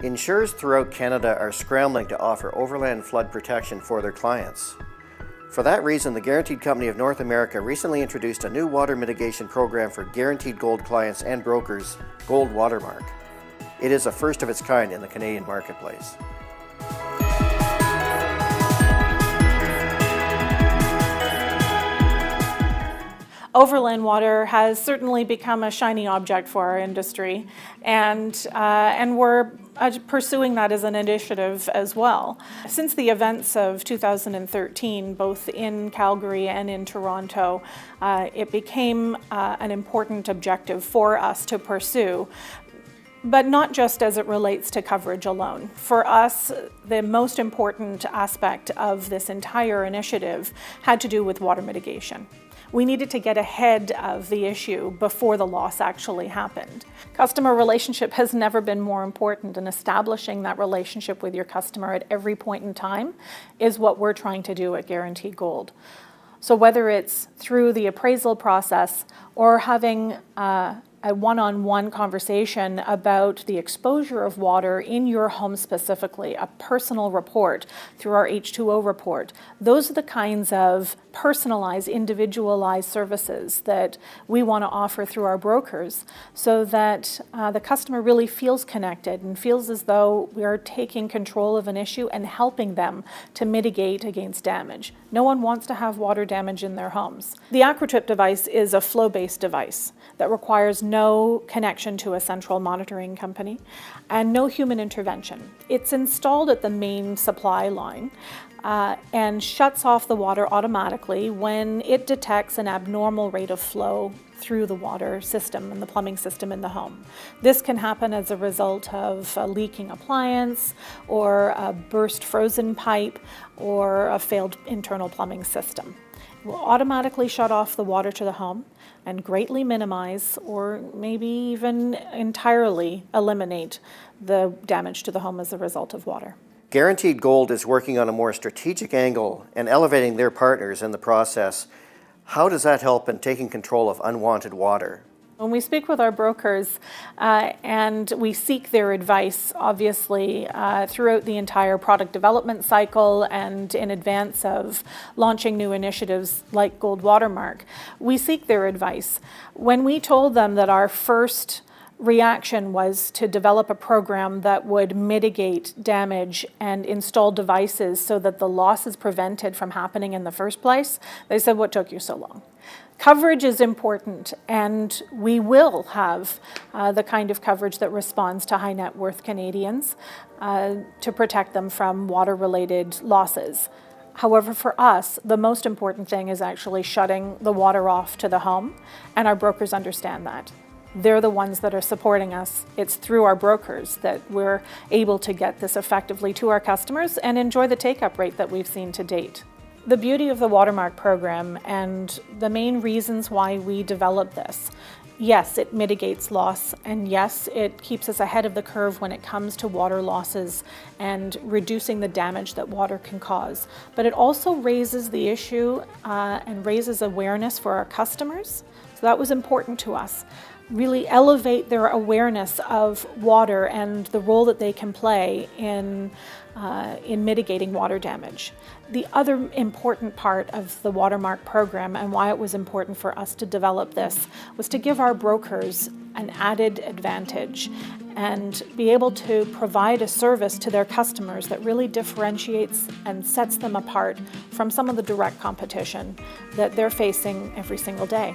Insurers throughout Canada are scrambling to offer overland flood protection for their clients. For that reason, the Guaranteed Company of North America recently introduced a new water mitigation program for Guaranteed Gold clients and brokers, Gold Watermark. It is a first of its kind in the Canadian marketplace. Overland water has certainly become a shiny object for our industry, and we're pursuing that as an initiative as well. Since the events of 2013, both in Calgary and in Toronto, it became an important objective for us to pursue. But not just as it relates to coverage alone. For us, the most important aspect of this entire initiative had to do with water mitigation. We needed to get ahead of the issue before the loss actually happened. Customer relationship has never been more important, and establishing that relationship with your customer at every point in time is what we're trying to do at Guaranteed Gold. So whether it's through the appraisal process or having a one-on-one conversation about the exposure of water in your home specifically, a personal report through our H2O report. Those are the kinds of personalized, individualized services that we want to offer through our brokers so that the customer really feels connected and feels as though we are taking control of an issue and helping them to mitigate against damage. No one wants to have water damage in their homes. The AquaTrip device is a flow-based device that requires no connection to a central monitoring company and no human intervention. It's installed at the main supply line and shuts off the water automatically when it detects an abnormal rate of flow through the water system and the plumbing system in the home. This can happen as a result of a leaking appliance or a burst frozen pipe or a failed internal plumbing system. It will automatically shut off the water to the home and greatly minimize or maybe even entirely eliminate the damage to the home as a result of water. Guaranteed Gold is working on a more strategic angle and elevating their partners in the process. How does that help in taking control of unwanted water? When we speak with our brokers and we seek their advice, obviously, throughout the entire product development cycle and in advance of launching new initiatives like Gold Watermark, we seek their advice. When we told them that our first reaction was to develop a program that would mitigate damage and install devices so that the loss is prevented from happening in the first place, they said, "What took you so long?" Coverage is important, and we will have the kind of coverage that responds to high net worth Canadians to protect them from water-related losses. However, for us, the most important thing is actually shutting the water off to the home, and our brokers understand that. They're the ones that are supporting us. It's through our brokers that we're able to get this effectively to our customers and enjoy the take-up rate that we've seen to date. The beauty of the Watermark program and the main reasons why we developed this, yes, it mitigates loss, and yes, it keeps us ahead of the curve when it comes to water losses and reducing the damage that water can cause. But it also raises the issue and raises awareness for our customers. So that was important to us. Really elevate their awareness of water and the role that they can play in mitigating water damage. The other important part of the Watermark program and why it was important for us to develop this was to give our brokers an added advantage and be able to provide a service to their customers that really differentiates and sets them apart from some of the direct competition that they're facing every single day.